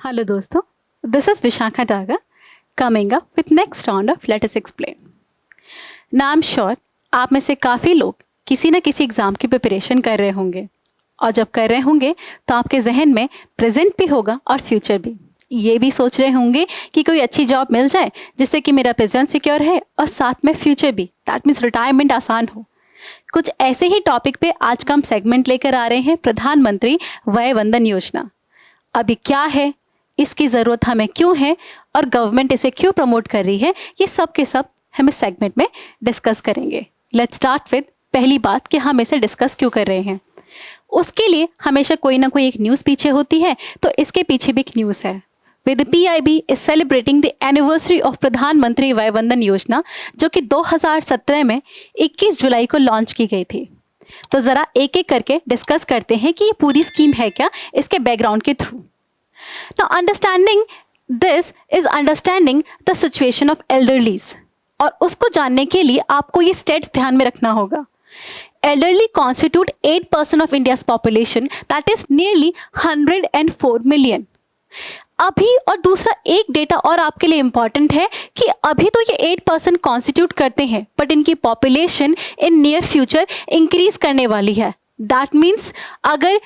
Hello दोस्तों, this is Vishakha Daga coming up with next round of let us explain. Now I am sure आप में से काफ़ी लोग किसी न किसी एग्ज़ाम की प्रिपरेशन कर रहे होंगे, और जब कर रहे होंगे तो आपके जहन में प्रेजेंट भी होगा और फ्यूचर भी। ये भी सोच रहे होंगे कि कोई अच्छी जॉब मिल जाए जिससे कि मेरा प्रेजेंट सिक्योर है और साथ में फ्यूचर भी, दैट मीन्स रिटायरमेंट आसान हो। कुछ ऐसे ही टॉपिक पे आज का हम सेगमेंट लेकर आ रहे हैं, प्रधानमंत्री वय वंदन योजना। अभी क्या है, इसकी ज़रूरत हमें क्यों है और गवर्नमेंट इसे क्यों प्रमोट कर रही है, ये सब के सब हम इस सेगमेंट में डिस्कस करेंगे। लेट्स स्टार्ट विद पहली बात कि हम इसे डिस्कस क्यों कर रहे हैं। उसके लिए हमेशा कोई ना कोई एक न्यूज़ पीछे होती है, तो इसके पीछे भी एक न्यूज़ है। With PIB is celebrating the anniversary of प्रधानमंत्री वय वंदन योजना, जो कि 2017 में 21 जुलाई को लॉन्च की गई थी। तो ज़रा एक एक करके डिस्कस करते हैं कि ये पूरी स्कीम है क्या, इसके बैकग्राउंड के through. Now, understanding this is understanding the situation of elderlies. और उसको जानने के लिए आपको ये स्टेट्स ध्यान में रखना होगा। Elderly constitute 8% of India's population, that is nearly 104 million. अभी और दूसरा एक डेटा और आपके लिए इम्पॉर्टेंट है कि अभी तो ये 8% कॉन्स्टिट्यूट करते हैं, बट इनकी population in near future increase करने वाली है। दैट मीन्स अगर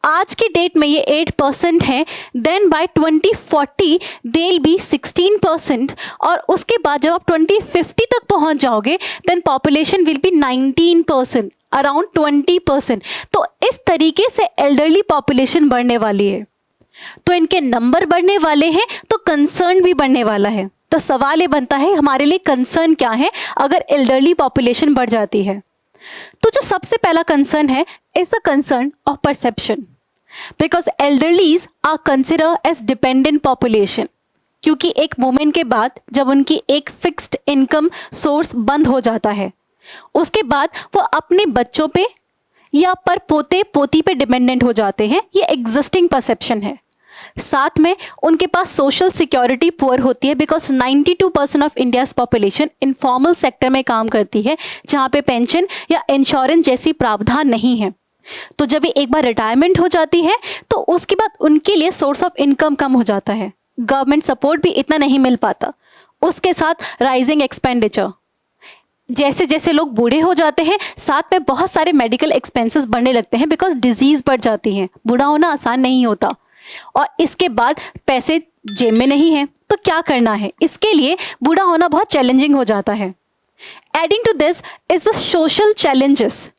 आज के डेट में ये 8% है, then by 2040 they will be 16%, और उसके बाद जब आप 2050 तक पहुंच जाओगे then population will be 19%, around 20%। तो इस तरीके से एल्डरली पॉपुलेशन बढ़ने वाली है। तो इनके नंबर बढ़ने वाले हैं तो कंसर्न भी बढ़ने वाला है। तो सवाल ये बनता है हमारे लिए कंसर्न क्या है अगर एल्डरली पॉपुलेशन बढ़ जाती है। तो जो सबसे पहला कंसर्न है is the concern of perception, because elderlies are consider as dependent population. क्योंकि एक मोमेंट के बाद जब उनकी एक फिक्स्ड इनकम सोर्स बंद हो जाता है, उसके बाद वो अपने बच्चों पे या पर पोते पोती पे डिपेंडेंट हो जाते हैं। ये एग्जिस्टिंग परसेप्शन है। साथ में उनके पास सोशल सिक्योरिटी पुअर होती है, because 92% of India's population informal sector में काम करती है, जहाँ पे पेंशन या इंश्योरेंस जैसी प्रावधान नहीं है। तो जब एक बार रिटायरमेंट हो जाती है तो उसके बाद उनके लिए सोर्स ऑफ इनकम कम हो जाता है, गवर्नमेंट सपोर्ट भी इतना नहीं मिल पाता। उसके साथ राइजिंग एक्सपेंडिचर, जैसे जैसे लोग बूढ़े हो जाते हैं साथ में बहुत सारे मेडिकल एक्सपेंसेस बढ़ने लगते हैं, बिकॉज डिजीज बढ़ जाती है। बूढ़ा होना आसान नहीं होता, और इसके बाद पैसे जेब में नहीं है तो क्या करना है, इसके लिए बूढ़ा होना बहुत चैलेंजिंग हो जाता है। Adding to this is the social challenges,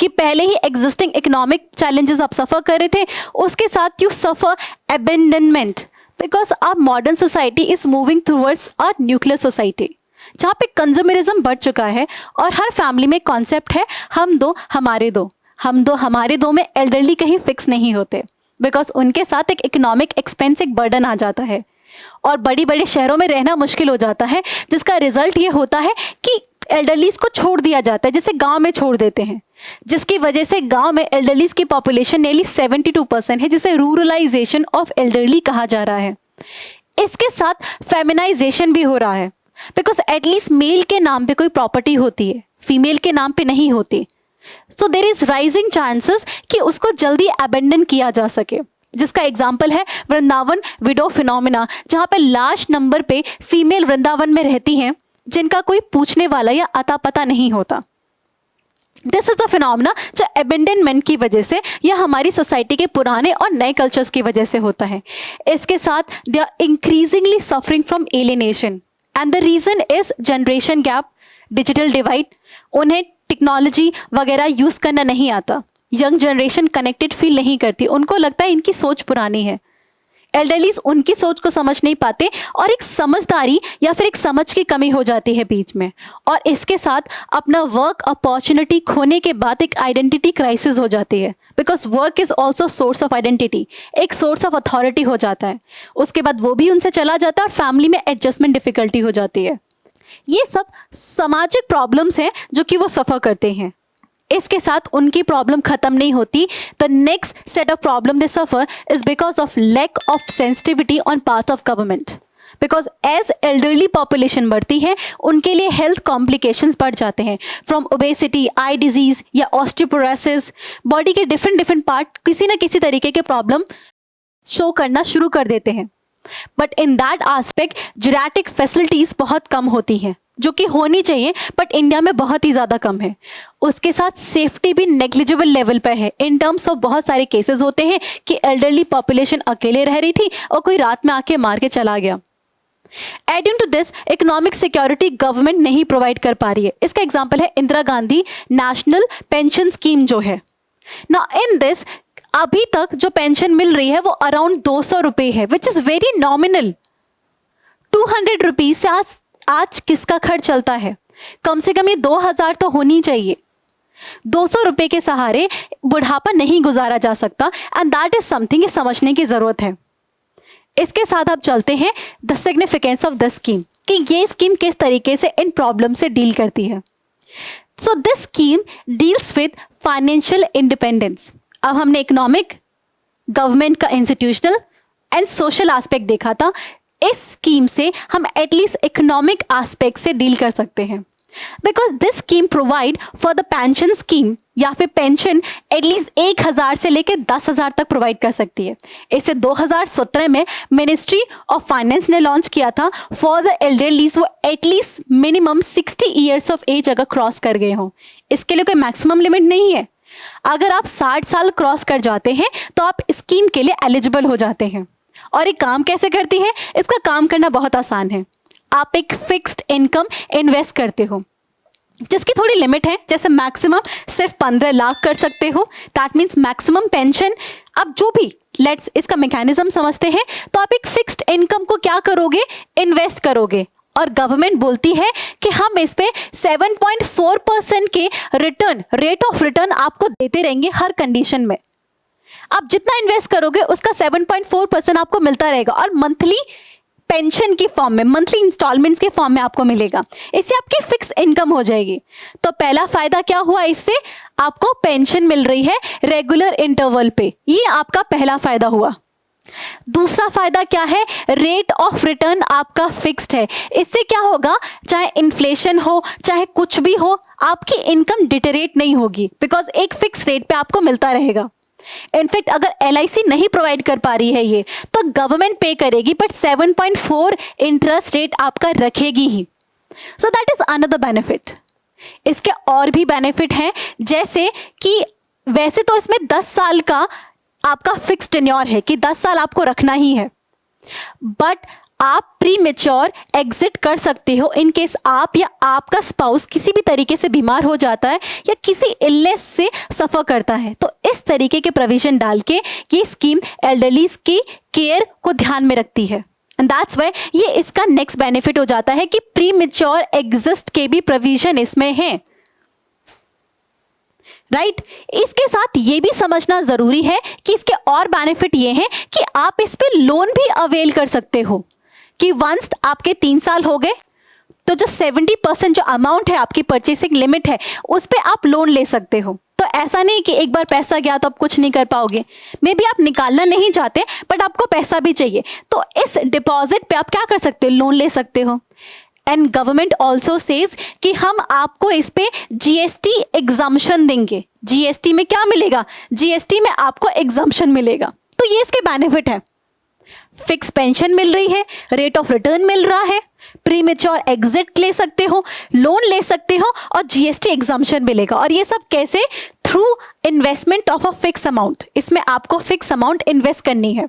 कि पहले ही एग्जिस्टिंग इकोनॉमिक चैलेंजेस आप सफ़र कर रहे थे, उसके साथ you suffer abandonment, because our modern society is moving towards a nuclear society, जहाँ पे कंज्यूमरिज्म बढ़ चुका है और हर फैमिली में कॉन्सेप्ट है हम दो हमारे दो, हम दो हमारे दो में एल्डरली कहीं फिक्स नहीं होते, बिकॉज उनके साथ एक इकोनॉमिक एक्सपेंस, एक बर्डन आ जाता है और बड़ी बड़े शहरों में रहना मुश्किल हो जाता है, जिसका रिजल्ट ये होता है कि एल्डरलीज को छोड़ दिया जाता है, जैसे गांव में छोड़ देते हैं, जिसकी वजह से गांव में एल्डरलीज की पॉपुलेशन नेली 72% है, जिसे रूरलाइजेशन ऑफ एल्डरली कहा जा रहा है। इसके साथ फेमिनाइजेशन भी हो रहा है, बिकॉज एटलीस्ट मेल के नाम पे कोई प्रॉपर्टी होती है, फीमेल के नाम पे नहीं होती। सो देर इज राइजिंग चांसेस कि उसको जल्दी अबेंडन किया जा सके, जिसका एग्जाम्पल है वृंदावन विडो फिनोमिना, जहाँ पे लार्ज नंबर पे फीमेल वृंदावन में रहती हैं जिनका कोई पूछने वाला या अता पता नहीं होता। दिस इज द फिनोमिना जो अबेंडनमेंट की वजह से या हमारी सोसाइटी के पुराने और नए कल्चर्स की वजह से होता है। इसके साथ they are increasingly suffering from alienation, and the reason is generation gap, digital divide. उन्हें टेक्नोलॉजी वगैरह यूज़ करना नहीं आता, यंग जनरेशन कनेक्टेड फील नहीं करती, उनको लगता है इनकी सोच पुरानी है। एल्डरलीज उनकी सोच को समझ नहीं पाते और एक समझदारी या फिर एक समझ की कमी हो जाती है बीच में, और इसके साथ अपना वर्क अपॉर्चुनिटी खोने के बाद एक आइडेंटिटी क्राइसिस हो जाती है, because work is also source of identity, एक सोर्स ऑफ अथॉरिटी हो जाता है। उसके बाद वो भी उनसे चला जाता है और फैमिली में एडजस्टमेंट डिफिकल्टी हो जाती है। ये सब सामाजिक प्रॉब्लम्स हैं जो कि वो सफ़र करते हैं। इसके साथ उनकी प्रॉब्लम खत्म नहीं होती। The next set of problem they suffer is because of lack of sensitivity on part of government, because as elderly population बढ़ती है उनके लिए हेल्थ कॉम्प्लिकेशंस बढ़ जाते हैं, फ्रॉम ओबेसिटी, आई डिजीज या ऑस्टियोपोरोसिस। बॉडी के डिफरेंट पार्ट किसी न किसी तरीके के प्रॉब्लम शो करना शुरू कर देते हैं। But in that aspect geriatric facilities बहुत कम होती हैं, जो कि होनी चाहिए बट इंडिया में बहुत ही ज़्यादा कम है। उसके साथ सेफ्टी भी नेग्लिजिबल लेवल पर है। इन टर्म्स ऑफ बहुत सारे केसेस होते हैं कि एल्डरली पॉपुलेशन अकेले रह रही थी और कोई रात में आके मार के चला गया। Adding to this, economic security government नहीं प्रोवाइड कर पा रही है। इसका एग्जाम्पल है Indira Gandhi national pension scheme जो है ना। इन दिस अभी तक जो पेंशन मिल रही है वो अराउंड 200 रुपये है, which is very nominal. 200 rupees से आज किसका खर्च चलता है? कम से कम ये 2000 तो होनी चाहिए। 200 रुपये के सहारे बुढ़ापा नहीं गुजारा जा सकता, एंड दैट इज समथिंग समझने की जरूरत है। इसके साथ अब चलते हैं the significance of the scheme, कि ये स्कीम किस तरीके से इन प्रॉब्लम से डील करती है। So this scheme deals with financial independence. अब हमने इकोनॉमिक, गवर्नमेंट का इंस्टीट्यूशनल एंड सोशल एस्पेक्ट देखा था। इस स्कीम से हम एटलीस्ट इकोनॉमिक एस्पेक्ट से डील कर सकते हैं, because this scheme provide for the pension scheme, या फिर पेंशन एटलीस्ट 1000 से लेकर 10,000 तक प्रोवाइड कर सकती है। इसे 2017 में मिनिस्ट्री ऑफ फाइनेंस ने लॉन्च किया था फॉर द एल्डरलीज, वो at least minimum 60 years of age अगर क्रॉस कर गए हों। इसके लिए कोई मैक्सिमम लिमिट नहीं है। अगर आप 60 साल क्रॉस कर जाते हैं तो आप स्कीम के लिए एलिजिबल हो जाते हैं। और ये काम कैसे करती है? इसका काम करना बहुत आसान है। आप एक फिक्स्ड इनकम इन्वेस्ट करते हो जिसकी थोड़ी लिमिट है, जैसे मैक्सिमम सिर्फ 15 लाख कर सकते हो। दैट मीन्स मैक्सिमम पेंशन, अब जो भी लेट्स इसका मैकेनिज्म समझते हैं, तो आप एक फिक्स्ड इनकम को क्या करोगे? इन्वेस्ट करोगे, और गवर्नमेंट बोलती है कि हम इस पे 7.4% के रिटर्न, रेट ऑफ रिटर्न आपको देते रहेंगे हर कंडीशन में। आप जितना इन्वेस्ट करोगे उसका 7.4% आपको मिलता रहेगा, और मंथली पेंशन की फॉर्म में, मंथली इंस्टॉलमेंट्स के फॉर्म में आपको मिलेगा। इससे आपकी फिक्स इनकम हो जाएगी। तो पहला फायदा क्या हुआ? इससे आपको पेंशन मिल रही है रेगुलर इंटरवल पे, ये आपका पहला फायदा हुआ। दूसरा फायदा क्या है? रेट ऑफ रिटर्न आपका फिक्स्ड है। इससे क्या होगा? चाहे इन्फ्लेशन हो, चाहे कुछ भी हो, आपकी इनकम डिटेरेट नहीं होगी, बिकॉज एक फिक्स रेट पे आपको मिलता रहेगा। इनफैक्ट अगर LIC नहीं प्रोवाइड कर पा रही है ये, तो गवर्नमेंट पे करेगी, बट 7.4 इंटरेस्ट रेट आपका रखेगी ही। So that is another benefit. इसके और भी बेनिफिट हैं, जैसे कि वैसे तो इसमें 10 साल का आपका फिक्स टेन्योर है कि 10 साल आपको रखना ही है, बट आप प्री मेच्योर एग्जिट कर सकते हो इन केस आप या आपका स्पाउस किसी भी तरीके से बीमार हो जाता है या किसी इलनेस से सफ़र करता है। तो इस तरीके के प्रोविजन डाल के ये स्कीम एल्डरलीज की केयर को ध्यान में रखती है, एंड दैट्स व्हाई ये इसका नेक्स्ट बेनिफिट हो जाता है कि प्री मेच्योर एग्जिस्ट के भी प्रोविजन इसमें हैं, राइट। इसके साथ ये भी समझना जरूरी है कि इसके और बेनिफिट ये हैं कि आप इस पे लोन भी अवेल कर सकते हो, कि वंस आपके 3 साल हो गए तो जो 70% जो अमाउंट है आपकी परचेसिंग लिमिट है उस पे आप लोन ले सकते हो। तो ऐसा नहीं कि एक बार पैसा गया तो आप कुछ नहीं कर पाओगे। मे बी आप निकालना नहीं चाहते बट आपको पैसा भी चाहिए, तो इस डिपॉजिट पे आप क्या कर सकते हो? लोन ले सकते हो। एंड गवर्नमेंट ऑल्सो सेज कि हम आपको इस पे GST एग्जम्पशन देंगे। GST में क्या मिलेगा? GST में आपको एग्जम्पशन मिलेगा। तो ये इसके बेनिफिट है। फिक्स पेंशन मिल रही है, रेट ऑफ रिटर्न मिल रहा है, प्री मेच्योर एग्जिट ले सकते हो, लोन ले सकते हो, और GST एग्जम्पशन मिलेगा। और ये सब कैसे? Through investment of a fix amount. इसमें आपको फिक्स अमाउंट इन्वेस्ट करनी है।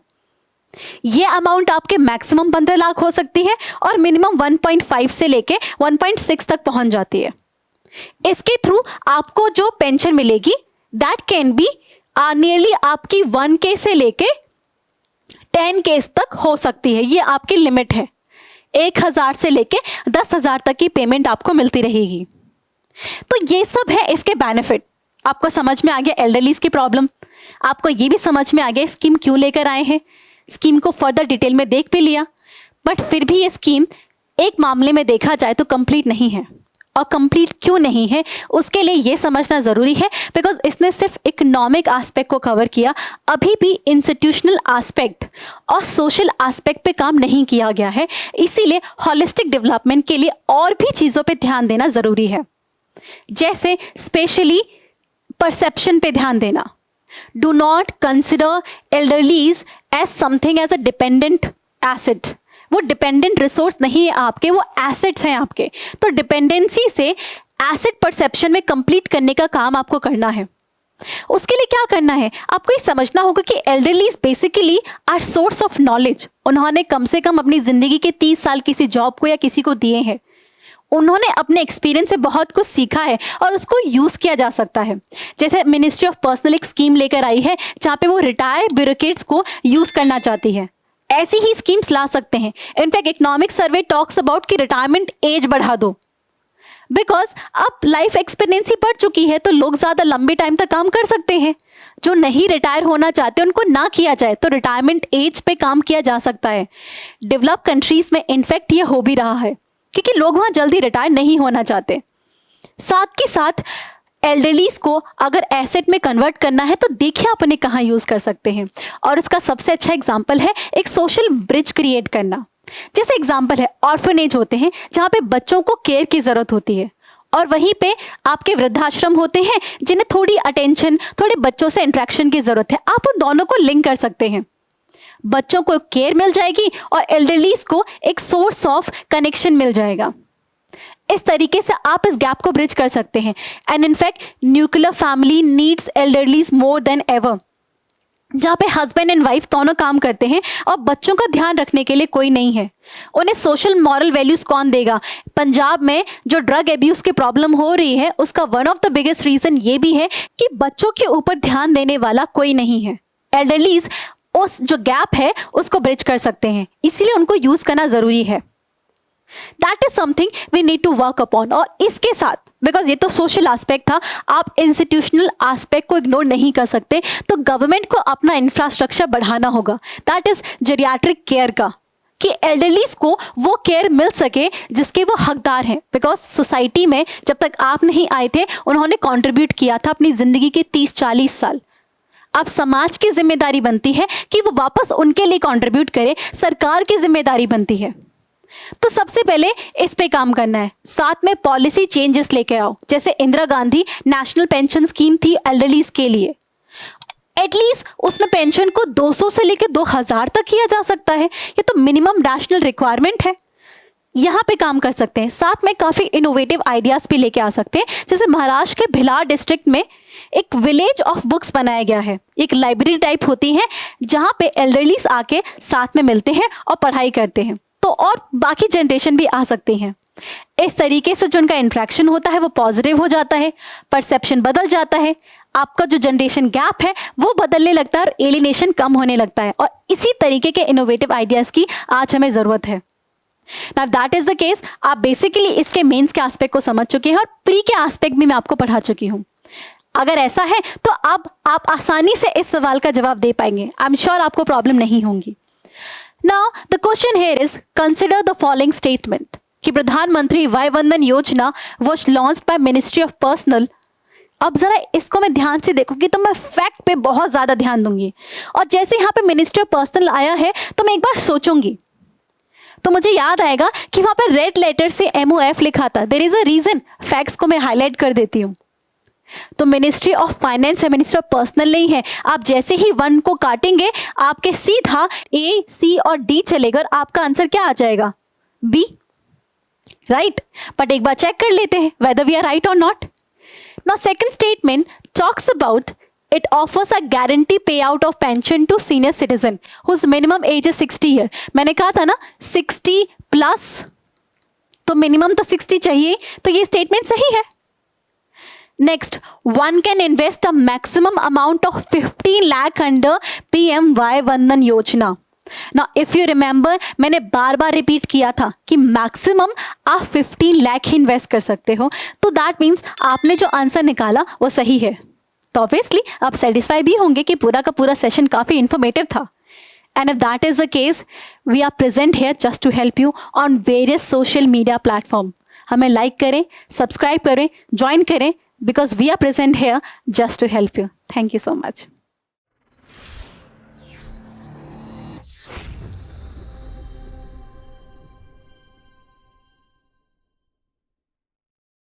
ये अमाउंट आपके मैक्सिमम 15 लाख हो सकती है और मिनिमम 1.5 से लेके 1.6 तक पहुंच जाती है। इसके थ्रू आपको जो पेंशन मिलेगी दैट कैन बी नियरली आपकी 1K से लेके 10K तक हो सकती है। ये आपकी लिमिट है। 1000 से लेके 10,000 तक की पेमेंट आपको मिलती रहेगी। तो ये सब है इसके बेनिफिट। आपको समझ में आ गया एल्डरलीज की प्रॉब्लम, आपको ये भी समझ में आ गया स्कीम क्यों लेकर आए हैं। स्कीम को फर्दर डिटेल में देख भी लिया, बट फिर भी ये स्कीम एक मामले में देखा जाए तो कंप्लीट नहीं है। और कंप्लीट क्यों नहीं है उसके लिए ये समझना ज़रूरी है, बिकॉज इसने सिर्फ इकोनॉमिक एस्पेक्ट को कवर किया, अभी भी इंस्टीट्यूशनल एस्पेक्ट और सोशल एस्पेक्ट पे काम नहीं किया गया है। इसीलिए हॉलिस्टिक डेवलपमेंट के लिए और भी चीज़ों पे ध्यान देना ज़रूरी है, जैसे स्पेशली परसेप्शन पे ध्यान देना। Do not consider elderlies as something as a dependent asset, वो डिपेंडेंट रिसोर्स नहीं है आपके, वो एसेट्स हैं आपके। तो डिपेंडेंसी से एसेट परसेप्शन में कंप्लीट करने का काम आपको करना है। उसके लिए क्या करना है, आपको ये समझना होगा कि elderlies basically are source of knowledge. उन्होंने कम से कम अपनी जिंदगी के 30 साल किसी जॉब को या किसी को दिए हैं। उन्होंने अपने एक्सपीरियंस से बहुत कुछ सीखा है और उसको यूज किया जा सकता है। जैसे मिनिस्ट्री ऑफ पर्सनल एक स्कीम लेकर आई है जहाँ पे वो रिटायर्ड ब्यूरोक्रेट्स को यूज करना चाहती है। ऐसी ही स्कीम्स ला सकते हैं। In fact economic survey talks about कि रिटायरमेंट एज बढ़ा दो, बिकॉज अब लाइफ एक्सपीरियंसी बढ़ चुकी है तो लोग ज्यादा लंबे टाइम तक काम कर सकते हैं। जो नहीं रिटायर होना चाहते उनको ना किया जाए तो रिटायरमेंट एज पे काम किया जा सकता है। डेवलप कंट्रीज में इनफैक्ट ये हो भी रहा है क्योंकि लोग वहां जल्दी रिटायर नहीं होना चाहते। साथ के साथ एल्डरलीज को अगर एसेट में कन्वर्ट करना है तो देखिए आप उन्हें कहाँ यूज कर सकते हैं। और इसका सबसे अच्छा एग्जाम्पल है एक सोशल ब्रिज क्रिएट करना। जैसे एग्जाम्पल है ऑर्फनेज होते हैं जहाँ पे बच्चों को केयर की जरूरत होती है, और वहीं पे आपके वृद्धाश्रम होते हैं जिन्हें थोड़ी अटेंशन, थोड़े बच्चों से इंटरेक्शन की जरूरत है। आप उन दोनों को लिंक कर सकते हैं। बच्चों को केयर मिल जाएगी और एल्डरलीज को एक सोर्स ऑफ कनेक्शन मिल जाएगा। इस तरीके से आप इस गैप को ब्रिज कर सकते हैं। And in fact nuclear family needs elderlies more than ever, जहाँ पे हस्बैंड एंड वाइफ दोनों काम करते हैं और बच्चों का ध्यान रखने के लिए कोई नहीं है। उन्हें सोशल मॉरल वैल्यूज कौन देगा। पंजाब में जो ड्रग एब्यूज की प्रॉब्लम हो रही है उसका one of the biggest reason ये भी है कि बच्चों के ऊपर ध्यान देने वाला कोई नहीं है। एल्डरलीज उस जो गैप है उसको ब्रिज कर सकते हैं, इसीलिए उनको यूज करना जरूरी है। That is something we need to work upon. और इसके साथ, बिकॉज ये तो सोशल एस्पेक्ट था, आप इंस्टीट्यूशनल एस्पेक्ट को इग्नोर नहीं कर सकते। तो गवर्नमेंट को अपना इंफ्रास्ट्रक्चर बढ़ाना होगा, दैट इज जेरियाट्रिक केयर का, कि एल्डरलीज को वो केयर मिल सके जिसके वो हकदार हैं। बिकॉज सोसाइटी में जब तक आप नहीं आए थे उन्होंने कॉन्ट्रीब्यूट किया था अपनी जिंदगी के 30-40 साल। अब समाज की जिम्मेदारी बनती है कि वो वापस उनके लिए कंट्रीब्यूट करे, सरकार की जिम्मेदारी बनती है। तो सबसे पहले इस पे काम करना है। साथ में पॉलिसी चेंजेस लेके आओ। जैसे Indira Gandhi national pension scheme थी एल्डरलीज के लिए, एटलीस्ट उसमें पेंशन को 200 से लेकर 2000 तक किया जा सकता है। ये तो मिनिमम नेशनल रिक्वायरमेंट है, यहाँ पे काम कर सकते हैं। साथ में काफ़ी इनोवेटिव आइडियाज़ भी लेके आ सकते हैं। जैसे महाराष्ट्र के भिलार डिस्ट्रिक्ट में एक विलेज ऑफ बुक्स बनाया गया है, एक लाइब्रेरी टाइप होती है जहाँ पे एल्डरलीज आके साथ में मिलते हैं और पढ़ाई करते हैं। तो और बाकी जनरेशन भी आ सकते हैं। इस तरीके से जो उनका इंट्रैक्शन होता है वो पॉजिटिव हो जाता है, परसेप्शन बदल जाता है, आपका जो जनरेशन गैप है वो बदलने लगता है और एलिनेशन कम होने लगता है। और इसी तरीके के इनोवेटिव आइडियाज़ की आज हमें ज़रूरत है। Now that is the case, आप बेसिकली इसके मेंस के एस्पेक्ट को समझ चुके हैं और प्री के एस्पेक्ट भी मैं आपको पढ़ा चुकी हूँ। अगर ऐसा है तो अब आप आसानी से इस सवाल का जवाब दे पाएंगे। आई एम श्योर आपको प्रॉब्लम नहीं होंगी। Now the question here is consider the following statement कि प्रधानमंत्री वय वंदन योजना was launched by ministry of personal. अब जरा इसको मैं ध्यान से देखूंगी तो मैं फैक्ट पे बहुत ज्यादा ध्यान दूंगी, और जैसे यहाँ पे मिनिस्ट्री ऑफ पर्सनल आया है तो मैं एक बार सोचूंगी तो मुझे याद आएगा कि वहां पर रेड लेटर से MOF लिखा था। There is a reason. Facts को मैं हाईलाइट कर देती हूँ। तो मिनिस्ट्री ऑफ फाइनेंस है, मिनिस्ट्री ऑफ पर्सनल नहीं है। आप जैसे ही 1 को काटेंगे आपके सीधा A, C और D चलेगा और आपका आंसर क्या आ जाएगा? B, right. बट एक बार चेक कर लेते हैं whether we are right or not. Now second statement talks about it offers a guarantee payout of pension to senior citizen whose minimum age is 60 year. मैंने कहा था ना 60 प्लस, तो minimum तो 60 चाहिए, तो ये स्टेटमेंट सही है। Next, one can invest a maximum amount of 15 lakh under PM वय वंदन योजना। Now if you remember, मैंने बार बार रिपीट किया था कि मैक्सिमम आप 15 लाख ही इन्वेस्ट कर सकते हो। तो दैट मीन्स आपने जो आंसर निकाला वो सही है। तो ऑब्वियसली आप सेटिस्फाई भी होंगे कि पूरा का पूरा सेशन काफ़ी इन्फॉर्मेटिव था। And if that is the case, we are present here just to help you on various social media platform. हमें लाइक करें, सब्सक्राइब करें, ज्वाइन करें, because we are present here just to help you. Thank you so much.